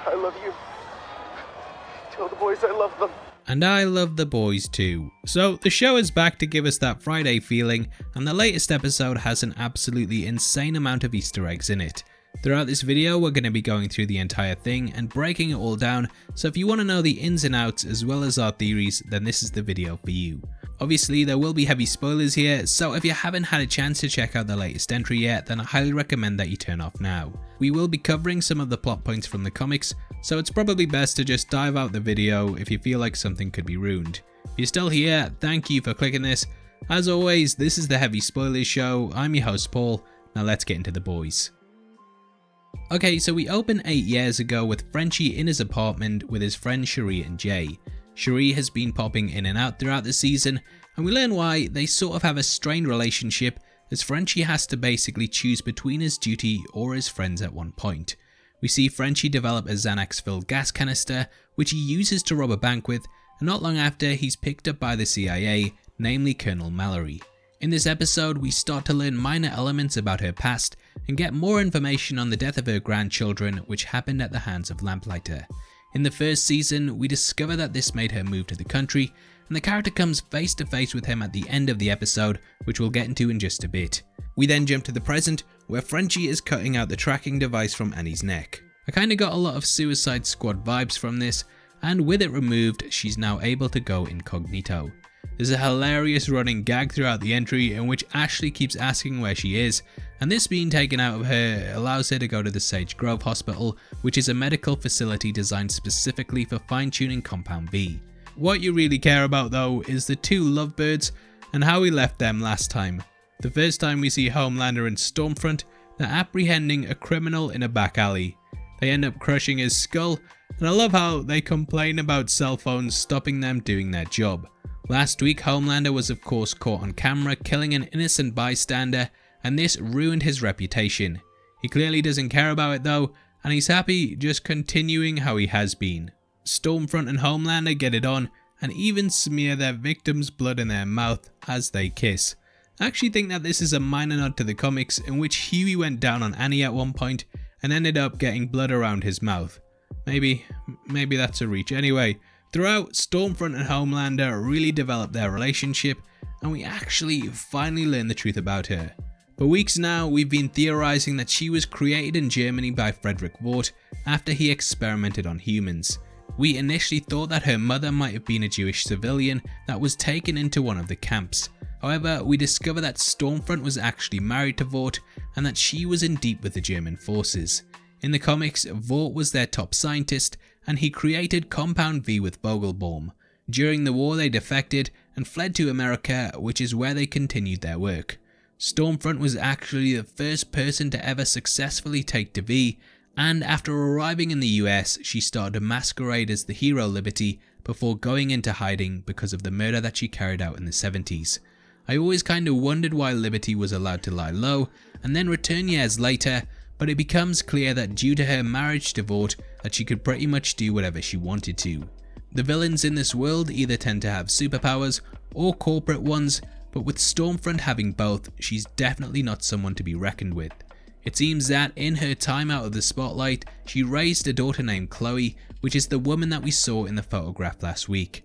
I love you. Tell the boys I love them. And I love the boys too. So the show is back to give us that Friday feeling, and the latest episode has an absolutely insane amount of Easter eggs in it. Throughout this video we're going to be going through the entire thing and breaking it all down, so if you want to know the ins and outs as well as our theories, then this is the video for you. Obviously there will be heavy spoilers here, so if you haven't had a chance to check out the latest entry yet, then I highly recommend that you turn off now. We will be covering some of the plot points from the comics, so it's probably best to just dive out the video if you feel like something could be ruined. If you're still here, thank you for clicking this. As always, this is the Heavy Spoilers Show. I'm your host Paul. Now let's get into the boys. Okay, so we open 8 years ago with Frenchy in his apartment with his friends Cherie and Jay. Cherie has been popping in and out throughout the season, and we learn why they sort of have a strained relationship, as Frenchy has to basically choose between his duty or his friends at one point. We see Frenchy develop a Xanax-filled gas canister, which he uses to rob a bank with, and not long after he's picked up by the CIA, namely Colonel Mallory. In this episode, we start to learn minor elements about her past and get more information on the death of her grandchildren, which happened at the hands of Lamplighter. In the first season, we discover that this made her move to the country, and the character comes face to face with him at the end of the episode, which we'll get into in just a bit. We then jump to the present, where Frenchy is cutting out the tracking device from Annie's neck. I kinda got a lot of Suicide Squad vibes from this, and with it removed, she's now able to go incognito. There's a hilarious running gag throughout the entry in which Ashley keeps asking where she is, and this being taken out of her allows her to go to the Sage Grove Hospital, which is a medical facility designed specifically for fine-tuning Compound V. What you really care about though is the two lovebirds and how we left them last time. The first time we see Homelander and Stormfront, they're apprehending a criminal in a back alley. They end up crushing his skull, and I love how they complain about cell phones stopping them doing their job. Last week, Homelander was of course caught on camera killing an innocent bystander, and this ruined his reputation. He clearly doesn't care about it though, and he's happy just continuing how he has been. Stormfront and Homelander get it on, and even smear their victim's blood in their mouth as they kiss. I actually think that this is a minor nod to the comics in which Hughie went down on Annie at one point and ended up getting blood around his mouth. Maybe that's a reach. Anyway, throughout, Stormfront and Homelander really develop their relationship, and we actually finally learn the truth about her. For weeks now, we've been theorizing that she was created in Germany by Frederick Vought after he experimented on humans. We initially thought that her mother might have been a Jewish civilian that was taken into one of the camps. However, we discover that Stormfront was actually married to Vought and that she was in deep with the German forces. In the comics, Vought was their top scientist, and he created Compound V with Vogelbaum. During the war they defected and fled to America, which is where they continued their work. Stormfront was actually the first person to ever successfully take to V, and after arriving in the US, she started to masquerade as the hero Liberty before going into hiding because of the murder that she carried out in the 70s. I always kinda wondered why Liberty was allowed to lie low and then return years later, but it becomes clear that due to her marriage to Vought, that she could pretty much do whatever she wanted to. The villains in this world either tend to have superpowers or corporate ones, but with Stormfront having both, she's definitely not someone to be reckoned with. It seems that in her time out of the spotlight, she raised a daughter named Chloe, which is the woman that we saw in the photograph last week.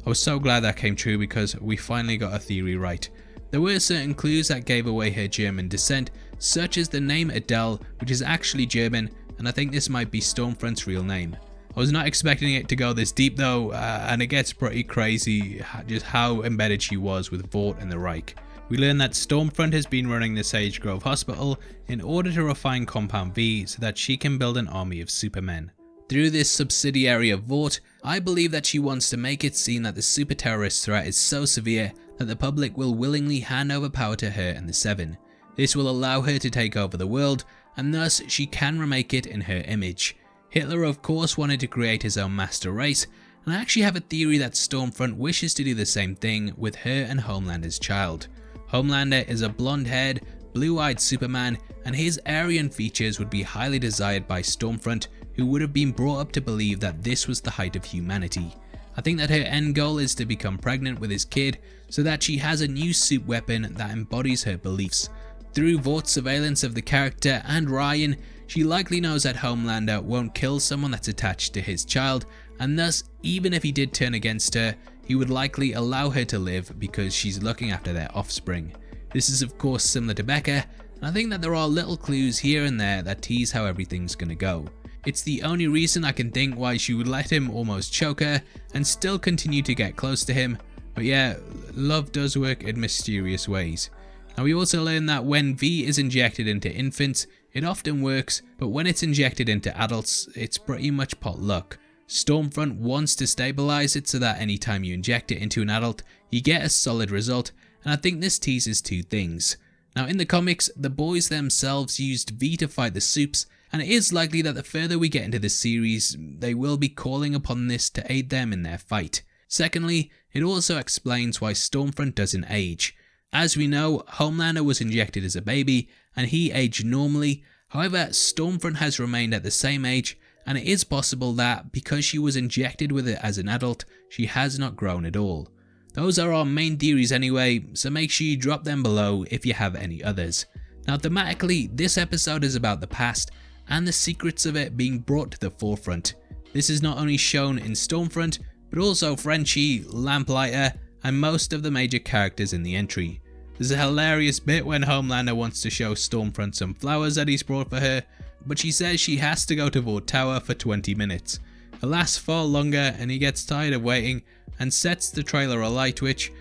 I was so glad that came true because we finally got a theory right. There were certain clues that gave away her German descent, such as the name Adele, which is actually German, and I think this might be Stormfront's real name. I was not expecting it to go this deep though, and it gets pretty crazy just how embedded she was with Vought and the Reich. We learn that Stormfront has been running the Sage Grove Hospital in order to refine Compound V so that she can build an army of supermen. Through this subsidiary of Vought, I believe that she wants to make it seem that the super terrorist threat is so severe that the public will willingly hand over power to her and the Seven. This will allow her to take over the world, and thus she can remake it in her image. Hitler of course wanted to create his own master race, and I actually have a theory that Stormfront wishes to do the same thing with her and Homelander's child. Homelander is a blonde-haired, blue-eyed Superman, and his Aryan features would be highly desired by Stormfront, who would have been brought up to believe that this was the height of humanity. I think that her end goal is to become pregnant with his kid so that she has a new super weapon that embodies her beliefs. Through Vaught's surveillance of the character and Ryan, she likely knows that Homelander won't kill someone that's attached to his child, and thus, even if he did turn against her, he would likely allow her to live because she's looking after their offspring. This is of course similar to Becca, and I think that there are little clues here and there that tease how everything's gonna go. It's the only reason I can think why she would let him almost choke her and still continue to get close to him, but yeah, love does work in mysterious ways. Now we also learn that when V is injected into infants, it often works, but when it's injected into adults, it's pretty much pot luck. Stormfront wants to stabilize it so that anytime you inject it into an adult, you get a solid result, and I think this teases two things. Now in the comics, the boys themselves used V to fight the Supes, and it is likely that the further we get into the series, they will be calling upon this to aid them in their fight. Secondly, it also explains why Stormfront doesn't age. As we know, Homelander was injected as a baby, and he aged normally. However, Stormfront has remained at the same age, and it is possible that, because she was injected with it as an adult, she has not grown at all. Those are our main theories anyway, so make sure you drop them below if you have any others. Now thematically, this episode is about the past, and the secrets of it being brought to the forefront. This is not only shown in Stormfront, but also Frenchy, Lamplighter, and most of the major characters in the entry. There's a hilarious bit when Homelander wants to show Stormfront some flowers that he's brought for her, but she says she has to go to Vought Tower for 20 minutes. It lasts far longer and he gets tired of waiting and sets the trailer alight, which,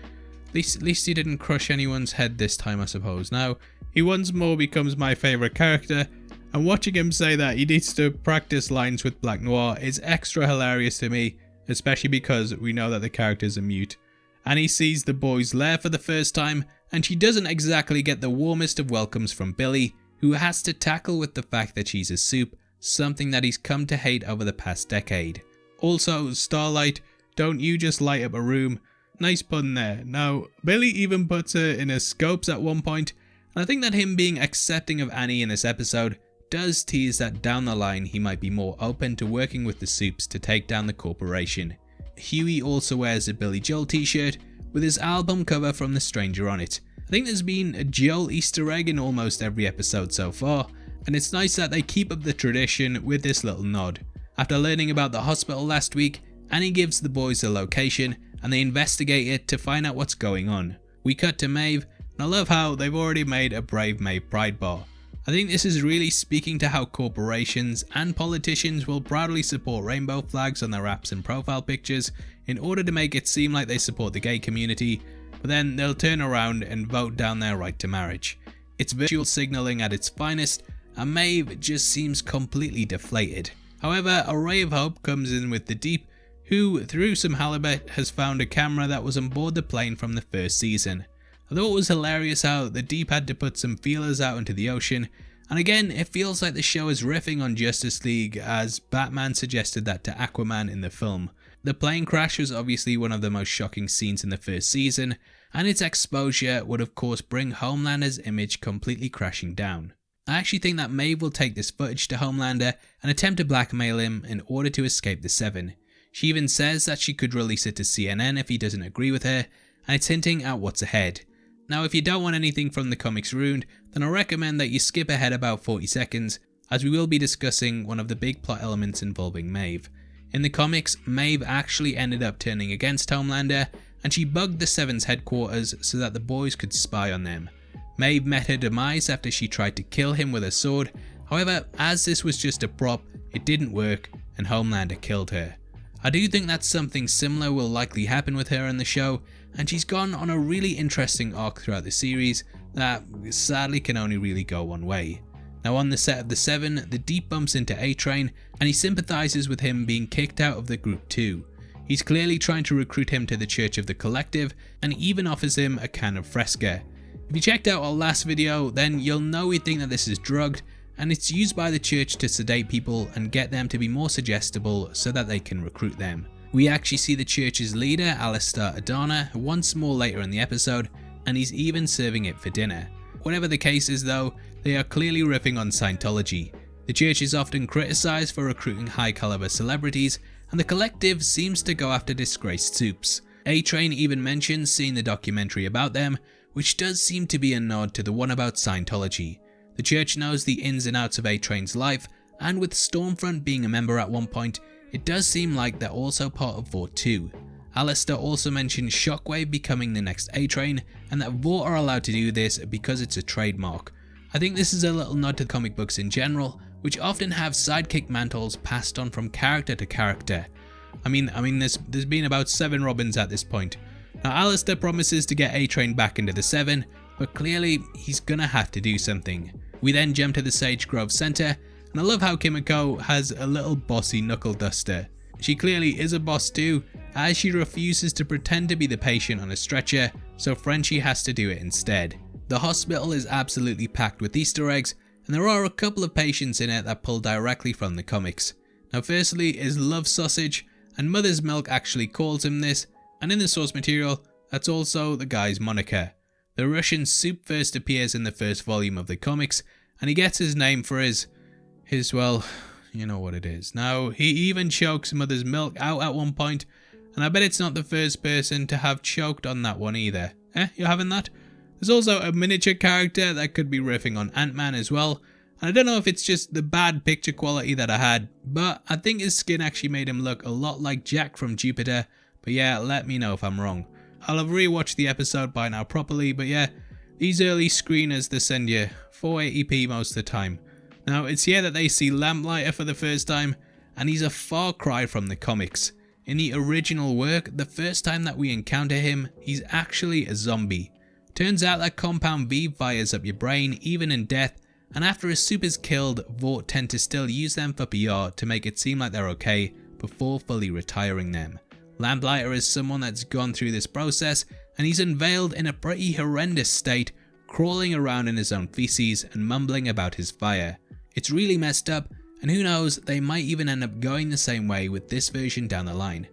at least he didn't crush anyone's head this time I suppose. Now, he once more becomes my favourite character, and watching him say that he needs to practice lines with Black Noir is extra hilarious to me, especially because we know that the character's a mute. And he sees the boys' lair for the first time, and she doesn't exactly get the warmest of welcomes from Billy, who has to tackle with the fact that she's a Supe, something that he's come to hate over the past decade. Also, Starlight, don't you just light up a room? Nice pun there. Now, Billy even puts her in his scopes at one point, and I think that him being accepting of Annie in this episode does tease that down the line he might be more open to working with the Supes to take down the corporation. Hughie also wears a Billy Joel t-shirt with his album cover from The Stranger on it. I think there's been a Joel Easter egg in almost every episode so far, and it's nice that they keep up the tradition with this little nod. After learning about the hospital last week, Annie gives the boys a location and they investigate it to find out what's going on. We cut to Maeve, and I love how they've already made a Brave Maeve Pride bar. I think this is really speaking to how corporations and politicians will proudly support rainbow flags on their apps and profile pictures in order to make it seem like they support the gay community, but then they'll turn around and vote down their right to marriage. It's virtual signaling at its finest, and Maeve just seems completely deflated. However, a ray of hope comes in with the Deep, who, through some halibut, has found a camera that was on board the plane from the first season. I thought it was hilarious how the Deep had to put some feelers out into the ocean, and again it feels like the show is riffing on Justice League, as Batman suggested that to Aquaman in the film. The plane crash was obviously one of the most shocking scenes in the first season, and its exposure would of course bring Homelander's image completely crashing down. I actually think that Maeve will take this footage to Homelander and attempt to blackmail him in order to escape the Seven. She even says that she could release it to CNN if he doesn't agree with her, and it's hinting at what's ahead. Now if you don't want anything from the comics ruined, then I recommend that you skip ahead about 40 seconds, as we will be discussing one of the big plot elements involving Maeve. In the comics, Maeve actually ended up turning against Homelander, and she bugged the Seven's headquarters so that the boys could spy on them. Maeve met her demise after she tried to kill him with a sword, however, as this was just a prop, it didn't work, and Homelander killed her. I do think that something similar will likely happen with her in the show, and she's gone on a really interesting arc throughout the series that sadly can only really go one way. Now on the set of the Seven, the Deep bumps into A-Train and he sympathises with him being kicked out of the group too. He's clearly trying to recruit him to the Church of the Collective and even offers him a can of Fresca. If you checked out our last video, then you'll know we think that this is drugged, and it's used by the church to sedate people and get them to be more suggestible so that they can recruit them. We actually see the church's leader, Alistair Adana, once more later in the episode, and he's even serving it for dinner. Whatever the case is though, they are clearly riffing on Scientology. The church is often criticised for recruiting high caliber celebrities, and the collective seems to go after disgraced Supes. A-Train even mentions seeing the documentary about them, which does seem to be a nod to the one about Scientology. The church knows the ins and outs of A-Train's life, and with Stormfront being a member at one point, it does seem like they're also part of Vought too. Alistair also mentioned Shockwave becoming the next A-Train, and that Vought are allowed to do this because it's a trademark. I think this is a little nod to comic books in general, which often have sidekick mantles passed on from character to character. I mean, there's been about 7 Robins at this point. Now Alistair promises to get A-Train back into the 7, but clearly he's gonna have to do something. We then jump to the Sage Grove Centre, and I love how Kimiko has a little bossy knuckle duster. She clearly is a boss too, as she refuses to pretend to be the patient on a stretcher, so Frenchy has to do it instead. The hospital is absolutely packed with Easter eggs, and there are a couple of patients in it that pull directly from the comics. Now firstly is Love Sausage, and Mother's Milk actually calls him this, and in the source material, that's also the guy's moniker. The Russian soup first appears in the first volume of the comics, and he gets his name for his well, you know what it is. Now, he even chokes Mother's Milk out at one point, and I bet it's not the first person to have choked on that one either. You're having that? There's also a miniature character that could be riffing on Ant-Man as well, and I don't know if it's just the bad picture quality that I had, but I think his skin actually made him look a lot like Jack from Jupiter, but yeah, let me know if I'm wrong. I'll have rewatched the episode by now properly, but yeah, these early screeners they send you 480p most of the time. Now, it's here that they see Lamplighter for the first time, and he's a far cry from the comics. In the original work, the first time that we encounter him, he's actually a zombie. Turns out that Compound V fires up your brain even in death, and after a soup is killed, Vought tend to still use them for PR to make it seem like they're okay before fully retiring them. Landlighter is someone that's gone through this process, and he's unveiled in a pretty horrendous state, crawling around in his own feces and mumbling about his fire. It's really messed up, and who knows, they might even end up going the same way with this version down the line.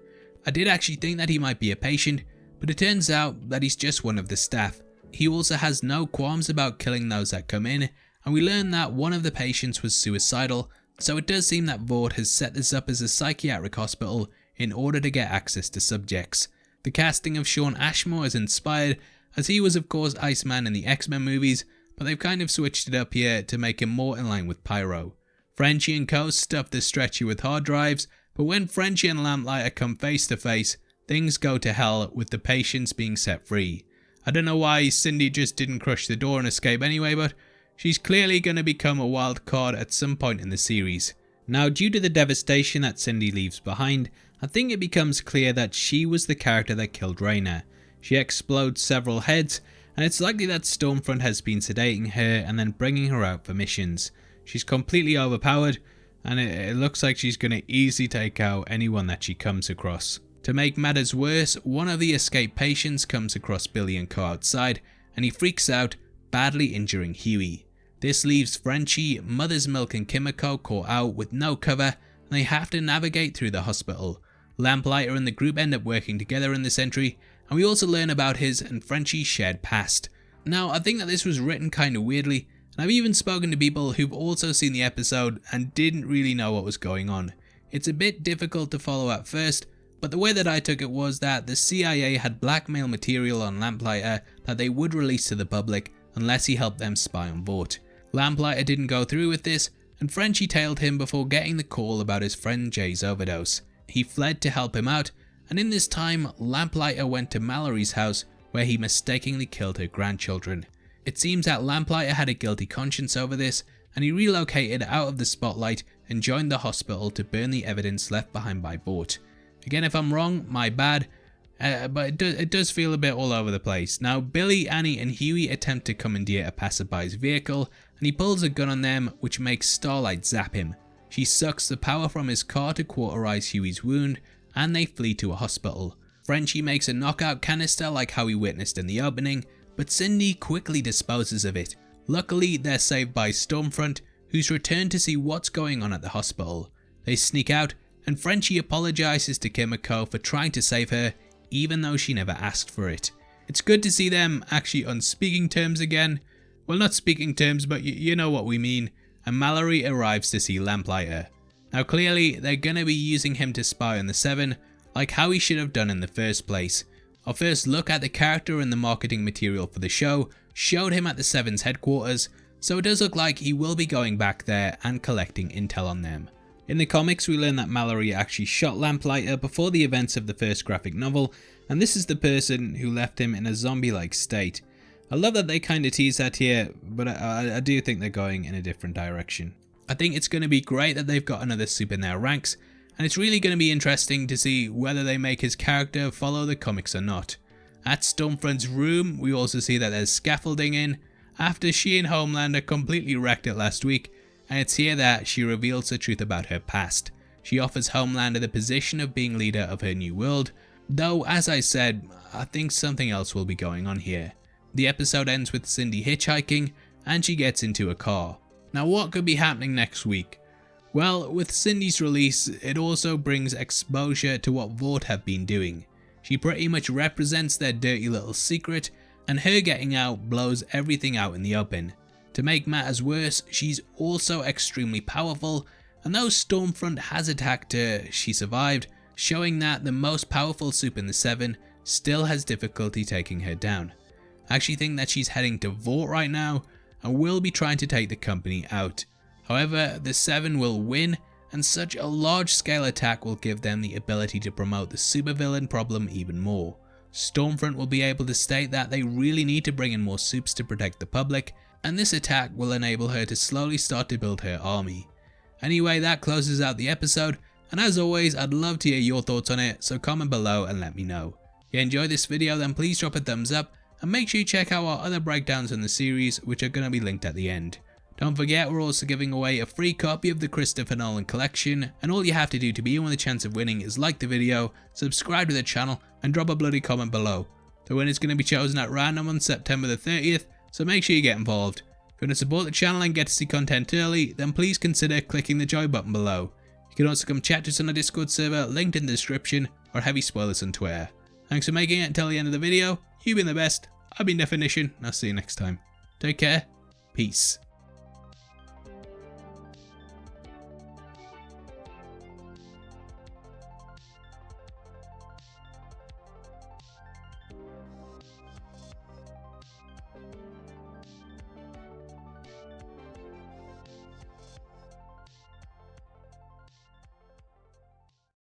I did actually think that he might be a patient, but it turns out that he's just one of the staff. He also has no qualms about killing those that come in, and we learn that one of the patients was suicidal, so it does seem that Vought has set this up as a psychiatric hospital in order to get access to subjects. The casting of Shawn Ashmore is inspired, as he was of course Iceman in the X-Men movies, but they've kind of switched it up here to make him more in line with Pyro. Frenchy and co stuff the stretcher with hard drives, but when Frenchy and Lamplighter come face to face, things go to hell with the patients being set free. I don't know why Cindy just didn't crush the door and escape anyway, but she's clearly going to become a wild card at some point in the series. Now, due to the devastation that Cindy leaves behind, I think it becomes clear that she was the character that killed Raina. She explodes several heads, and it's likely that Stormfront has been sedating her and then bringing her out for missions. She's completely overpowered, and it looks like she's going to easily take out anyone that she comes across. To make matters worse, one of the escaped patients comes across Billy and Co outside, and he freaks out, badly injuring Hughie. This leaves Frenchy, Mother's Milk and Kimiko caught out with no cover, and they have to navigate through the hospital. Lamplighter and the group end up working together in this entry, and we also learn about his and Frenchy's shared past. Now, I think that this was written kinda weirdly, and I've even spoken to people who've also seen the episode and didn't really know what was going on. It's a bit difficult to follow at first, but the way that I took it was that the CIA had blackmail material on Lamplighter that they would release to the public unless he helped them spy on Vought. Lamplighter didn't go through with this, and Frenchy tailed him before getting the call about his friend Jay's overdose. He fled to help him out, and in this time, Lamplighter went to Mallory's house where he mistakenly killed her grandchildren. It seems that Lamplighter had a guilty conscience over this, and he relocated out of the spotlight and joined the hospital to burn the evidence left behind by Vought. Again, if I'm wrong, my bad, but it does feel a bit all over the place. Now, Billy, Annie and Hughie attempt to commandeer a passerby's vehicle, and he pulls a gun on them, which makes Starlight zap him. She sucks the power from his car to cauterize Hughie's wound, and they flee to a hospital. Frenchy makes a knockout canister like how we witnessed in the opening, but Cindy quickly disposes of it. Luckily, they're saved by Stormfront, who's returned to see what's going on at the hospital. They sneak out, and Frenchy apologizes to Kimiko for trying to save her, even though she never asked for it. It's good to see them actually on speaking terms again. Well, not speaking terms, but you know what we mean. And Mallory arrives to see Lamplighter. Now clearly, they're gonna be using him to spy on the Seven, like how he should have done in the first place. Our first look at the character and the marketing material for the show showed him at the Seven's headquarters, so it does look like he will be going back there and collecting intel on them. In the comics, we learn that Mallory actually shot Lamplighter before the events of the first graphic novel, and this is the person who left him in a zombie-like state. I love that they kind of tease that here, but I do think they're going in a different direction. I think it's going to be great that they've got another soup in their ranks, and it's really going to be interesting to see whether they make his character follow the comics or not. At Stormfront's room, we also see that there's scaffolding in, after she and Homelander completely wrecked it last week, and it's here that she reveals the truth about her past. She offers Homelander the position of being leader of her new world, though as I said, I think something else will be going on here. The episode ends with Cindy hitchhiking, and she gets into a car. Now what could be happening next week? Well, with Cindy's release, it also brings exposure to what Vought have been doing. She pretty much represents their dirty little secret, and her getting out blows everything out in the open. To make matters worse, she's also extremely powerful, and though Stormfront has attacked her, she survived, showing that the most powerful soup in the Seven still has difficulty taking her down. I actually think that she's heading to Vought right now, and will be trying to take the company out. However, the Seven will win, and such a large scale attack will give them the ability to promote the supervillain problem even more. Stormfront will be able to state that they really need to bring in more soups to protect the public, and this attack will enable her to slowly start to build her army. Anyway, that closes out the episode, and as always, I'd love to hear your thoughts on it, so comment below and let me know. If you enjoyed this video, then please drop a thumbs up, and make sure you check out our other breakdowns on the series, which are going to be linked at the end. Don't forget, we're also giving away a free copy of the Christopher Nolan collection, and all you have to do to be in with a chance of winning is like the video, subscribe to the channel, and drop a bloody comment below. The winner's going to be chosen at random on September the 30th, so make sure you get involved. If you want to support the channel and get to see content early, then please consider clicking the join button below. You can also come chat to us on our Discord server, linked in the description, or heavy spoilers on Twitter. Thanks for making it until the end of the video. You've been the best, I've been Definition, and I'll see you next time. Take care, peace.